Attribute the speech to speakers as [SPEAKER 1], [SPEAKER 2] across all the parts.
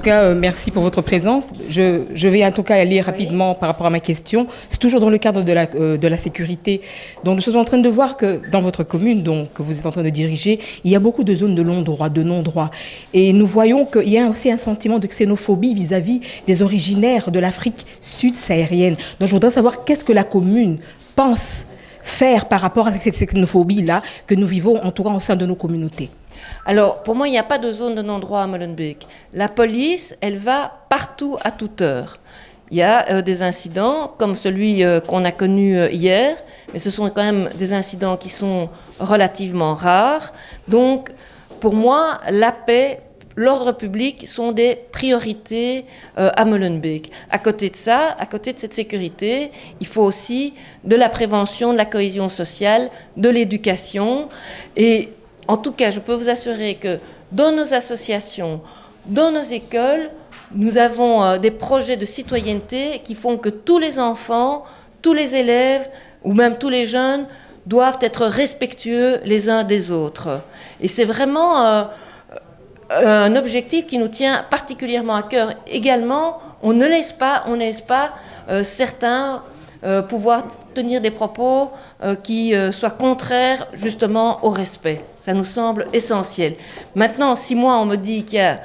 [SPEAKER 1] cas, merci pour votre présence. Je vais en tout cas aller rapidement par rapport à ma question. C'est toujours dans le cadre de la sécurité. Donc, nous sommes en train de voir que dans votre commune, donc, que vous êtes en train de diriger, il y a beaucoup de zones de non-droit, de non-droit. Et nous voyons qu'il y a aussi un sentiment de xénophobie vis-à-vis des originaires de l'Afrique sud-saharienne. Donc, je voudrais savoir qu'est-ce que la commune pense faire par rapport à cette xénophobie-là que nous vivons, en tout cas, au sein de nos communautés.
[SPEAKER 2] Alors, pour moi, il n'y a pas de zone de non-droit à Molenbeek. La police, elle va partout à toute heure. Il y a des incidents comme celui qu'on a connu hier, mais ce sont quand même des incidents qui sont relativement rares. Donc, pour moi, la paix, l'ordre public sont des priorités à Molenbeek. À côté de ça, à côté de cette sécurité, il faut aussi de la prévention, de la cohésion sociale, de l'éducation. Et en tout cas, je peux vous assurer que dans nos associations, dans nos écoles, nous avons des projets de citoyenneté qui font que tous les enfants, tous les élèves ou même tous les jeunes doivent être respectueux les uns des autres. Et c'est vraiment un objectif qui nous tient particulièrement à cœur. Également, on ne laisse pas certains pouvoir tenir des propos qui soient contraires justement au respect. Ça nous semble essentiel. Maintenant, si moi on me dit qu'il y a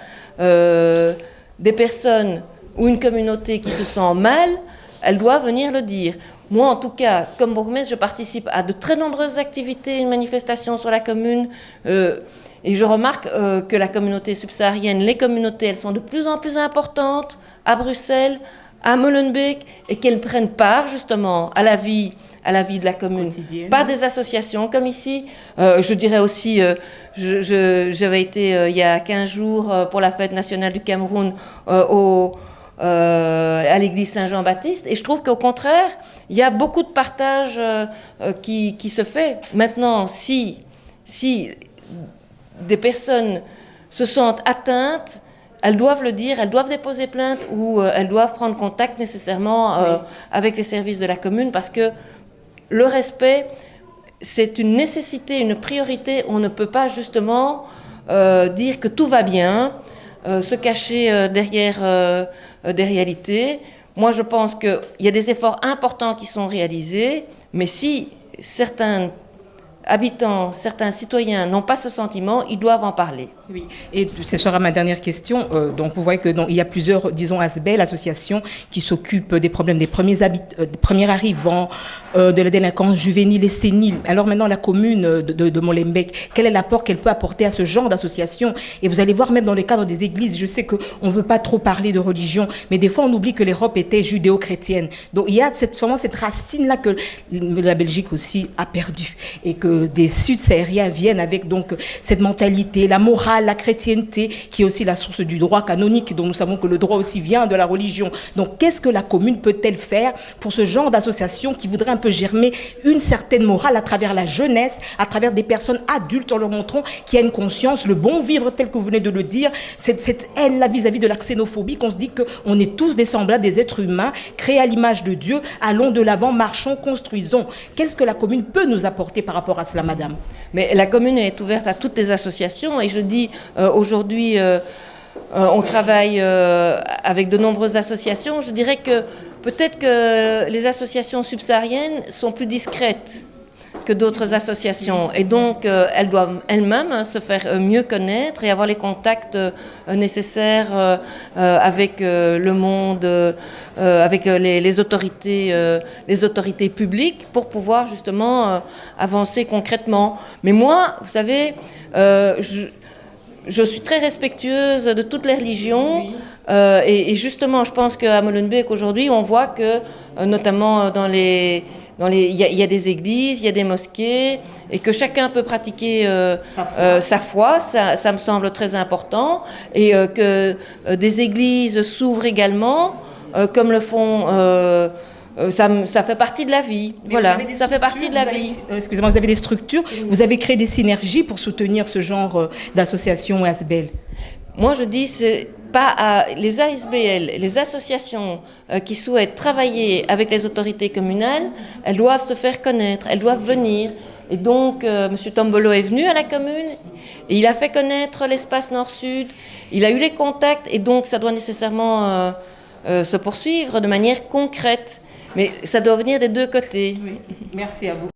[SPEAKER 2] des personnes ou une communauté qui se sent mal, elle doit venir le dire. Moi, en tout cas, comme bourgmestre, je participe à de très nombreuses activités, une manifestation sur la commune. Et je remarque que la communauté subsaharienne, les communautés, elles sont de plus en plus importantes à Bruxelles, à Molenbeek, et qu'elles prennent part justement à la vie de la commune, par des associations comme ici. Je dirais aussi, j'avais été il y a 15 jours pour la fête nationale du Cameroun à l'église Saint-Jean-Baptiste, et je trouve qu'au contraire, il y a beaucoup de partage qui se fait. Maintenant, si des personnes se sentent atteintes, elles doivent le dire, elles doivent déposer plainte ou elles doivent prendre contact nécessairement avec les services de la commune, parce que le respect, c'est une nécessité, une priorité. On ne peut pas justement dire que tout va bien, se cacher derrière des réalités. Moi, je pense qu'il y a des efforts importants qui sont réalisés, mais si certains habitants, certains citoyens n'ont pas ce sentiment, ils doivent en parler.
[SPEAKER 1] Oui, et ce sera ma dernière question. Donc, vous voyez qu'il y a plusieurs, disons, ASBEL, associations, qui s'occupent des problèmes des premiers arrivants, de la délinquance juvénile et sénile. Alors maintenant, la commune de Molenbeek, quel est l'apport qu'elle peut apporter à ce genre d'association? Et vous allez voir, même dans le cadre des églises, je sais qu'on ne veut pas trop parler de religion, mais des fois, on oublie que l'Europe était judéo-chrétienne. Donc, il y a vraiment cette racine-là que la Belgique aussi a perdue, et que des Sud-Sahariens viennent avec donc cette mentalité, la morale, la chrétienté, qui est aussi la source du droit canonique, dont nous savons que le droit aussi vient de la religion. Donc, qu'est-ce que la commune peut-elle faire pour ce genre d'association qui voudrait un peu germer une certaine morale à travers la jeunesse, à travers des personnes adultes, en leur montrant qu'il y a une conscience, le bon vivre tel que vous venez de le dire, cette haine-là vis-à-vis de la xénophobie, qu'on se dit qu'on est tous des semblables, des êtres humains, créés à l'image de Dieu, allons de l'avant, marchons, construisons. Qu'est-ce que la commune peut nous apporter par rapport à cela, madame?
[SPEAKER 2] Mais la commune, elle est ouverte à toutes les associations, et je dis aujourd'hui, on travaille avec de nombreuses associations. Je dirais que peut-être que les associations subsahariennes sont plus discrètes que d'autres associations, et donc elles doivent elles-mêmes se faire mieux connaître et avoir les contacts nécessaires avec le monde, avec les autorités publiques, pour pouvoir justement avancer concrètement. Mais moi, vous savez, je suis très respectueuse de toutes les religions, et justement, je pense qu'à Molenbeek aujourd'hui, on voit que, notamment il y a des églises, il y a des mosquées, et que chacun peut pratiquer sa foi. Ça me semble très important, et que des églises s'ouvrent également, comme le font. Ça fait partie de la vie. Voilà, ça fait partie de la vie.
[SPEAKER 1] Excusez-moi, vous avez des structures, vous avez créé des synergies pour soutenir ce genre d'associations ASBEL?
[SPEAKER 2] Moi, je dis, c'est pas les ASBL, les associations qui souhaitent travailler avec les autorités communales, elles doivent se faire connaître, elles doivent venir. Et donc, M. Tombolo est venu à la commune et il a fait connaître l'espace Nord-Sud. Il a eu les contacts et donc ça doit nécessairement se poursuivre de manière concrète. Mais ça doit venir des deux côtés.
[SPEAKER 1] Oui. Merci à vous.